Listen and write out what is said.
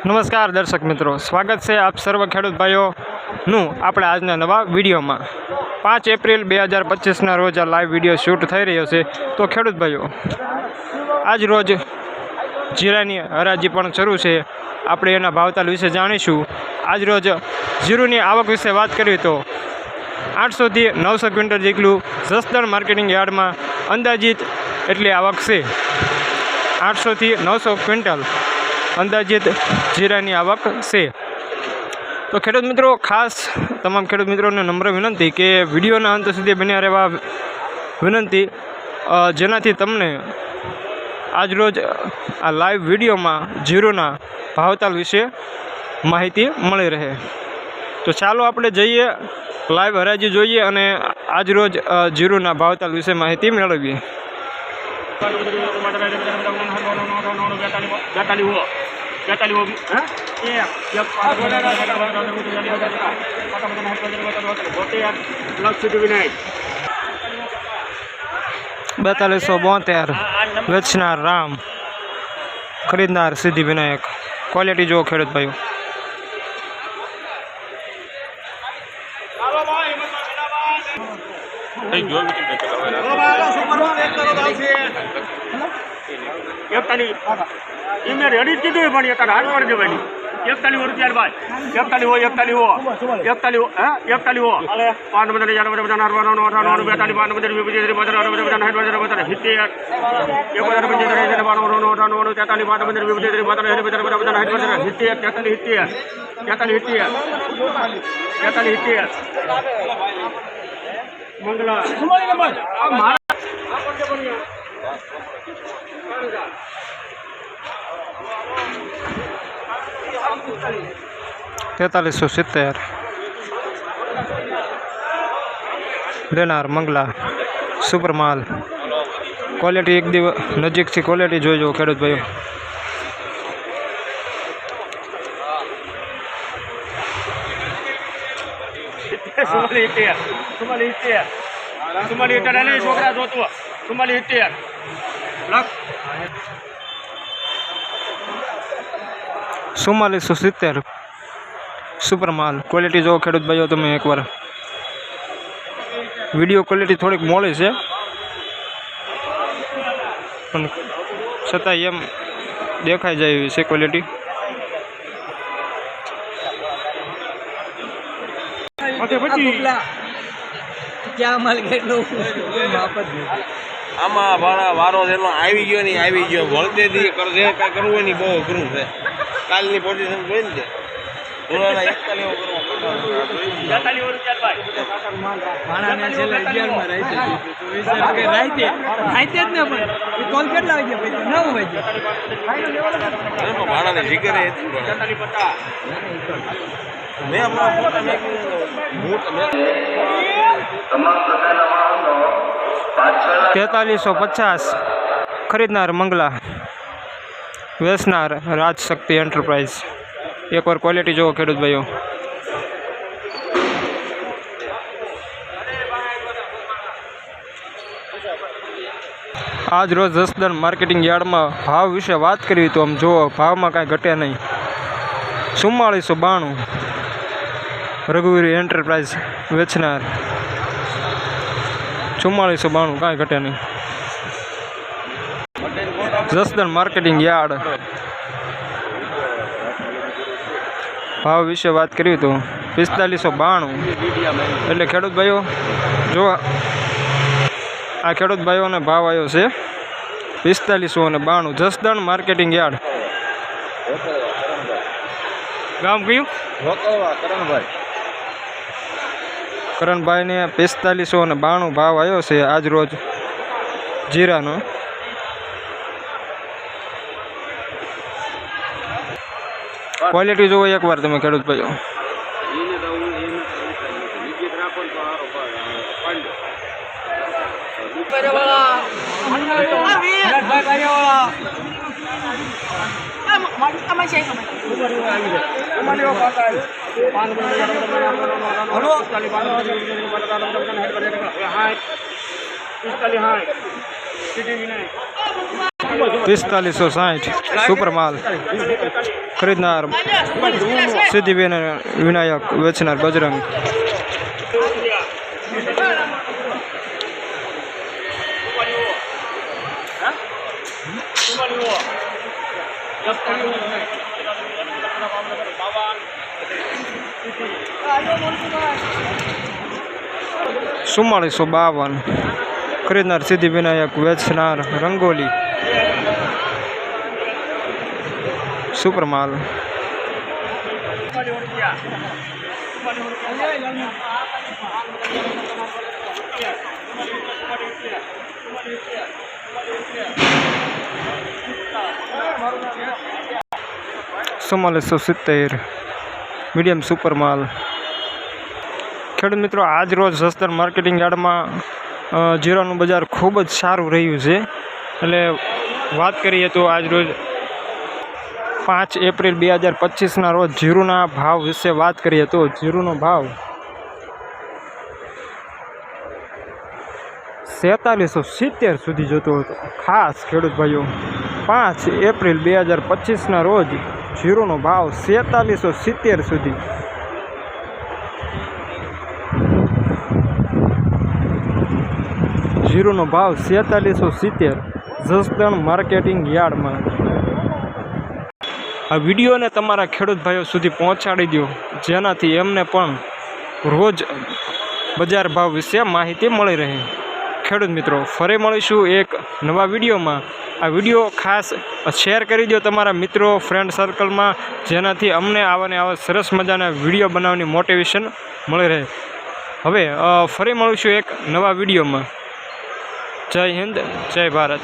નમસ્કાર દર્શક મિત્રો, સ્વાગત છે આપ સર્વ ખેડૂત ભાઈઓનું આપણે આજના નવા વિડીયોમાં। 5 એપ્રિલ 2025ના રોજ આ લાઈવ વિડીયો શૂટ થઈ રહ્યો છે। તો ખેડૂત ભાઈઓ, આજ રોજ જીરાની હરાજી પણ શરૂ છે। આપણે એના ભાવતાલ વિશે જાણીશું। આજ રોજ જીરુની આવક વિશે વાત કરીએ તો 800 થી 900 ક્વિન્ટલ જેટલું જસદણ માર્કેટિંગ યાર્ડમાં અંદાજિત એટલી આવક છે। 800 થી 900 ક્વિન્ટલ અંદાજિત જીરાની આવક છે। તો ખેડૂત મિત્રો, ખાસ તમામ ખેડૂત મિત્રોને નમ્ર વિનંતી કે વિડીયોના અંત સુધી બન્યા રહેવા વિનંતી, જેનાથી તમને આજરોજ આ લાઈવ વિડીયોમાં જીરુના ભાવતાલ વિશે માહિતી મળી રહે। તો ચાલો આપણે જઈએ, લાઈવ હરાજી જોઈએ અને આજરોજ જીરુના ભાવતાલ વિશે માહિતી મેળવીએ। ₹4272 વેચનાર રામ, ખરીદનાર સિદ્ધિ વિનાયક। ક્વોલિટી જુઓ ખેડૂત ભાઈઓ। રેડી કીધું પણ એક હાથ પર જવાની 41 રૂપિયા ભાઈ 41 હોય 41 હો 41 હે 41 હો 5 બધા 4 બધા 98 42 5 મંગલા 4370 લેનાર મંગલા સુપર માલ। ક્વોલિટી એક દિવસ નજીકથી ક્વોલિટી જોઈજો ખેડૂત ભાઈઓ। ₹4470 સુપર માલ। ક્વોલિટી જો ખેડૂત ભાઈઓ, તમે એકવાર વિડીયો ક્વોલિટી થોડીક મોડી છે પણ છતાં એમ દેખાઈ જાય એવી છે ક્વોલિટી। આમાં વારો એનો આવી ગયો નહીં, આવી ગયો વળતે દી કરજે, કાંઈ કરવું હોય નહીં, બહુ અઘરું છે। કાલની પોઝિશન જોઈ ને ધોરણા 41 ભાડાની જીગરે ₹4350 ખરીદનાર મંગલા, વેચનાર રાજશક્તિ એન્ટરપ્રાઇઝ। એકવાર ક્વોલિટી જુઓ ખેડૂત ભાઈઓ। આજ રોજ જસદણ માર્કેટિંગ યાર્ડમાં ભાવ વિશે વાત કરવી તો આમ જુઓ, ભાવમાં કાંઈ ઘટે નહીં। 4492 રઘુવીર એન્ટરપ્રાઇઝ વેચનાર 4492, કાંઈ ઘટે નહીં। જસદણ માર્કેટિંગ યાર્ડ ભાવ વિશે વાત કરીએ તો 4592। એટલે ખેડૂત ભાઈઓ જો આ ખેડૂત ભાઈઓને ભાવ આવ્યો છે 4592 જસદણ માર્કેટિંગ યાર્ડ। ગામ કયું? કરણભાઈને 4592 ભાવ આવ્યો છે આજ રોજ જીરાનો। ક્વોલિટી જોવો એકવાર તમે ખેડૂત ભાઈઓ। 4560 સુપર માલ ખરીદનાર સિદ્ધિબેન વિનાયક, વેચનાર બજરંગ. ચુમ્માળીસો 52 ખરીદનાર સિદ્ધિ વિનાયક, વેચનાર રંગોલી સુપર માલ. ચુમ્માલીસો 70 મીડિયમ સુપર માલ. ખેડૂત મિત્રો, આજ રોજ જસદણ માર્કેટિંગ યાર્ડમાં જીરાનું બજાર ખૂબ જ સારું રહ્યું છે. એટલે વાત કરીએ તો આજ રોજ 5 એપ્રિલ 2025ના રોજ જીરુના ભાવ વિશે વાત કરીએ તો જીરુનો ભાવ 4770 સુધી જતો હતો. ખાસ ખેડૂત ભાઈઓ, 5 એપ્રિલ 2025ના રોજ જીરુનો ભાવ 4770 સુધી. જીરુનો ભાવ 4770 જસદણ માર્કેટિંગ યાર્ડમાં. આ વિડીયોને તમારા ખેડૂત ભાઈઓ સુધી પહોંચાડી દો, જેનાથી એમને પણ રોજ બજાર ભાવ વિશે માહિતી મળી રહે. ખેડૂત મિત્રો, ફરી મળીશું એક નવા વિડીયોમાં. આ વિડીયો ખાસ શેર કરી દો તમારા મિત્રો, ફ્રેન્ડ સર્કલમાં, જેનાથી અમને આવા ને આવા સરસ મજાના વિડીયો બનાવવાની મોટિવેશન મળી રહે. હવે ફરી મળીશું એક નવા વિડીયોમાં. જય હિન્દ, જય ભારત.